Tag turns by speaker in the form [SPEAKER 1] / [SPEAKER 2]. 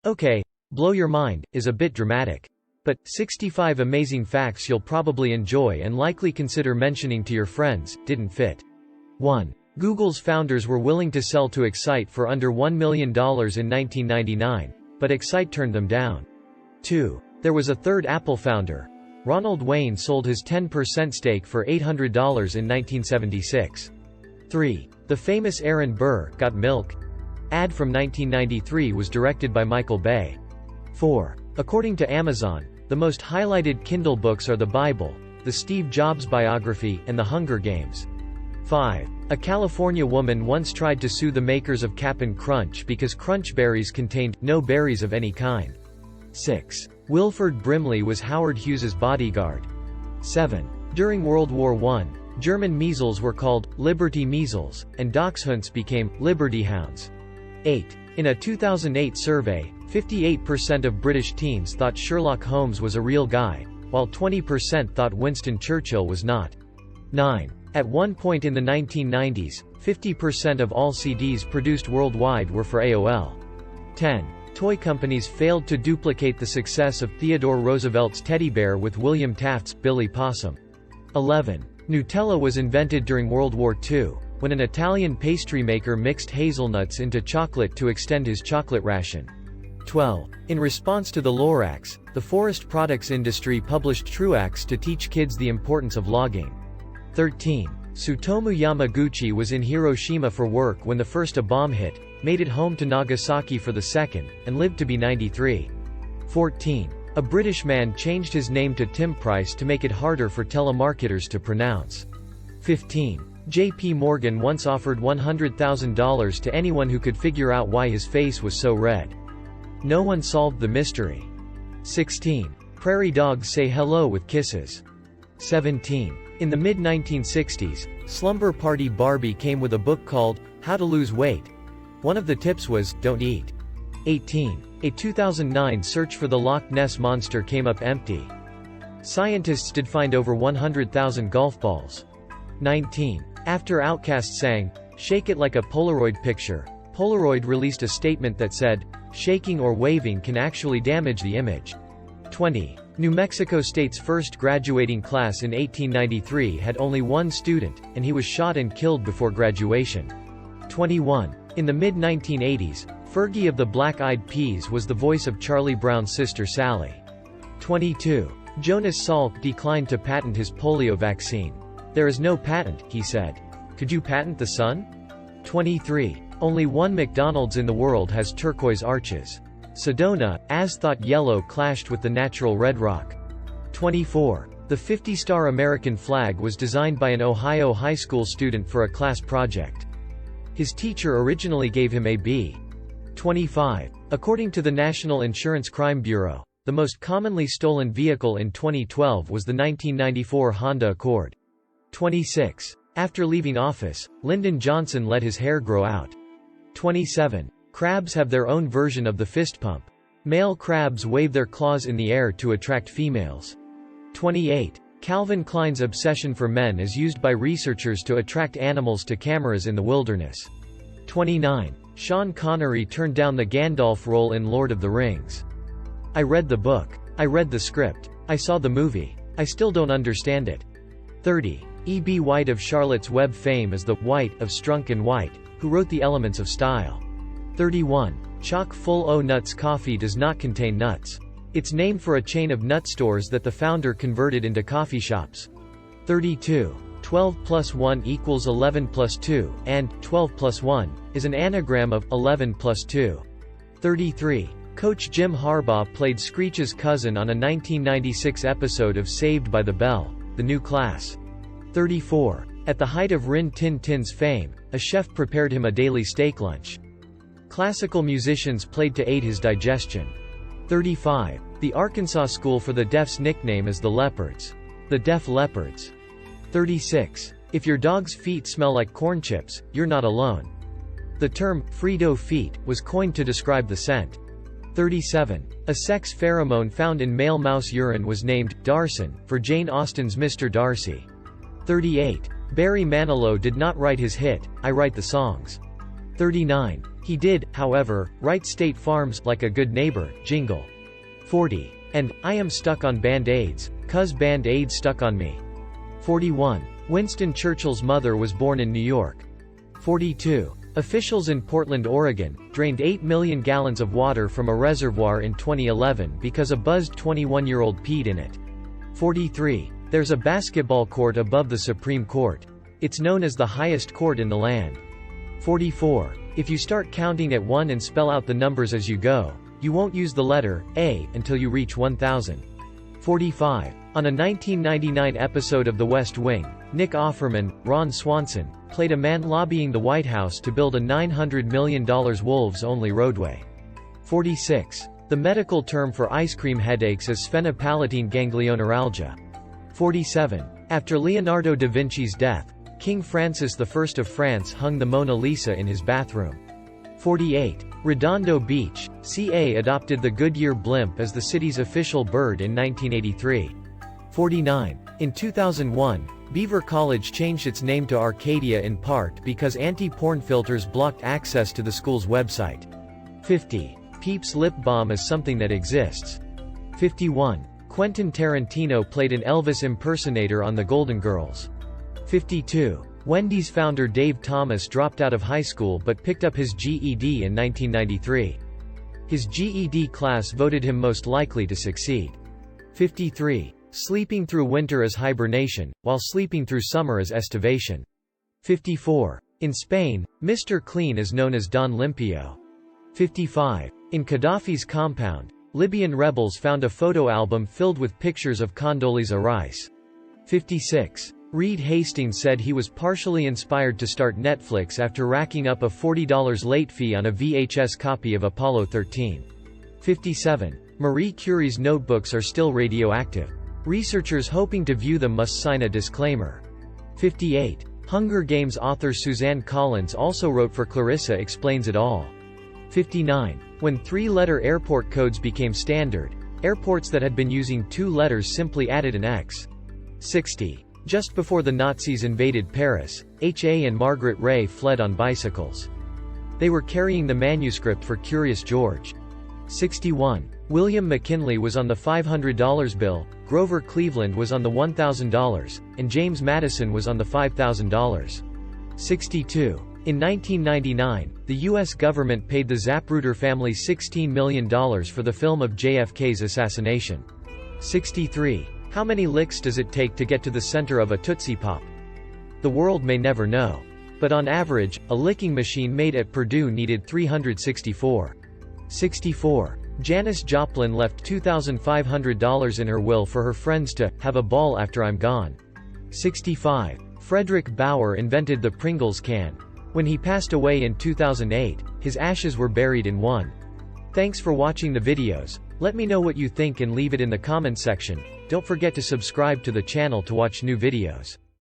[SPEAKER 1] Okay, blow your mind is a bit dramatic. But 65 amazing facts you'll probably enjoy and likely consider mentioning to your friends, didn't fit. 1. Google's founders were willing to sell to Excite for under $1 million in 1999, but Excite turned them down. 2. There was a third Apple founder. Ronald Wayne sold his 10% stake for $800 in 1976. 3. The famous Aaron Burr, Got Milk? Ad from 1993 was directed by Michael Bay. 4. According to Amazon, the most highlighted Kindle books are the Bible, the Steve Jobs biography, and the Hunger Games. 5. A California woman once tried to sue the makers of Cap'n Crunch because Crunch berries contained no berries of any kind. 6. Wilford Brimley was Howard Hughes's bodyguard. 7. During World War I, German measles were called Liberty Measles, and dachshunds became Liberty Hounds. 8. In a 2008 survey, 58% of British teens thought Sherlock Holmes was a real guy, while 20% thought Winston Churchill was not. 9. At one point in the 1990s, 50% of all CDs produced worldwide were for AOL. 10. Toy companies failed to duplicate the success of Theodore Roosevelt's teddy bear with William Taft's Billy Possum. 11. Nutella was invented during World War II, when an Italian pastry maker mixed hazelnuts into chocolate to extend his chocolate ration. 12. In response to the Lorax, the forest products industry published Truax to teach kids the importance of logging. 13. Tsutomu Yamaguchi was in Hiroshima for work when the first a bomb hit, made it home to Nagasaki for the second, and lived to be 93. 14. A British man changed his name to Tim Price to make it harder for telemarketers to pronounce. 15. J.P. Morgan once offered $100,000 to anyone who could figure out why his face was so red. No one solved the mystery. 16. Prairie dogs say hello with kisses. 17. In the mid-1960s, Slumber Party Barbie came with a book called How to Lose Weight. One of the tips was, don't eat. 18. A 2009 search for the Loch Ness Monster came up empty. Scientists did find over 100,000 golf balls. 19. After Outkast sang, Shake It Like a Polaroid Picture, Polaroid released a statement that said, shaking or waving can actually damage the image. 20. New Mexico State's first graduating class in 1893 had only one student, and he was shot and killed before graduation. 21. In the mid-1980s, Fergie of the Black Eyed Peas was the voice of Charlie Brown's sister Sally. 22. Jonas Salk declined to patent his polio vaccine. There is no patent, he said. Could you patent the sun? 23. Only one McDonald's in the world has turquoise arches. Sedona, as thought yellow clashed with the natural red rock. 24. The 50-star American flag was designed by an Ohio high school student for a class project. His teacher originally gave him a B. 25. According to the National Insurance Crime Bureau, the most commonly stolen vehicle in 2012 was the 1994 Honda Accord. 26. After leaving office, Lyndon Johnson let his hair grow out. 27. Crabs have their own version of the fist pump. Male crabs wave their claws in the air to attract females. 28. Calvin Klein's obsession for men is used by researchers to attract animals to cameras in the wilderness. 29. Sean Connery turned down the Gandalf role in Lord of the Rings. I read the book. I read the script. I saw the movie. I still don't understand it. 30. E.B. White of Charlotte's Web fame is the White of Strunk and White, who wrote The Elements of Style. 31. Chock full o' nuts coffee does not contain nuts. It's named for a chain of nut stores that the founder converted into coffee shops. 32. 12 plus 1 equals 11 plus 2, and 12 plus 1 is an anagram of 11 plus 2. 33. Coach Jim Harbaugh played Screech's cousin on a 1996 episode of Saved by the Bell, The New Class. 34. At the height of Rin Tin Tin's fame, a chef prepared him a daily steak lunch. Classical musicians played to aid his digestion. 35. The Arkansas School for the Deaf's nickname is the Leopards. The Deaf Leopards. 36. If your dog's feet smell like corn chips, you're not alone. The term, Frito feet, was coined to describe the scent. 37. A sex pheromone found in male mouse urine was named Darson, for Jane Austen's Mr. Darcy. 38. Barry Manilow did not write his hit, I Write the Songs. 39. He did, however, write State Farm's "Like a Good Neighbor" jingle. 40. And, "I am stuck on Band-Aids, 'cause Band-Aids stuck on me." 41. Winston Churchill's mother was born in New York. 42. Officials in Portland, Oregon, drained 8 million gallons of water from a reservoir in 2011 because a buzzed 21-year-old peed in it. 43. There's a basketball court above the Supreme Court. It's known as the highest court in the land. 44. If you start counting at 1 and spell out the numbers as you go, you won't use the letter A until you reach 1000. 45. On a 1999 episode of The West Wing, Nick Offerman, Ron Swanson, played a man lobbying the White House to build a $900 million wolves-only roadway. 46. The medical term for ice cream headaches is sphenopalatine ganglioneuralgia. 47. After Leonardo da Vinci's death, King Francis I of France hung the Mona Lisa in his bathroom. 48. Redondo Beach, CA adopted the Goodyear blimp as the city's official bird in 1983. 49. In 2001, Beaver College changed its name to Arcadia in part because anti-porn filters blocked access to the school's website. 50. Peeps lip balm is something that exists. 51. Quentin Tarantino played an Elvis impersonator on The Golden Girls. 52. Wendy's founder Dave Thomas dropped out of high school but picked up his GED in 1993. His GED class voted him most likely to succeed. 53. Sleeping through winter is hibernation, while sleeping through summer is estivation. 54. In Spain, Mr. Clean is known as Don Limpio. 55. In Gaddafi's compound, Libyan rebels found a photo album filled with pictures of Condoleezza Rice. 56. Reed Hastings said he was partially inspired to start Netflix after racking up a $40 late fee on a VHS copy of Apollo 13. 57. Marie Curie's notebooks are still radioactive. Researchers hoping to view them must sign a disclaimer. 58. Hunger Games author Suzanne Collins also wrote for Clarissa Explains It All. 59. When 3-letter airport codes became standard, airports that had been using 2 letters simply added an X. 60. Just before the Nazis invaded Paris, H.A. and Margaret Ray fled on bicycles. They were carrying the manuscript for Curious George. 61. William McKinley was on the $500 bill, Grover Cleveland was on the $1,000, and James Madison was on the $5,000. 62. In 1999, the U.S. government paid the Zapruder family $16 million for the film of JFK's assassination. 63. How many licks does it take to get to the center of a Tootsie Pop? The world may never know. But on average, a licking machine made at Purdue needed 364. 64. Janis Joplin left $2,500 in her will for her friends to have a ball after I'm gone. 65. Frederick Bauer invented the Pringles can. When he passed away in 2008, his ashes were buried in one. Thanks for watching the videos. Let me know what you think and leave it in the comment section. Don't forget to subscribe to the channel to watch new videos.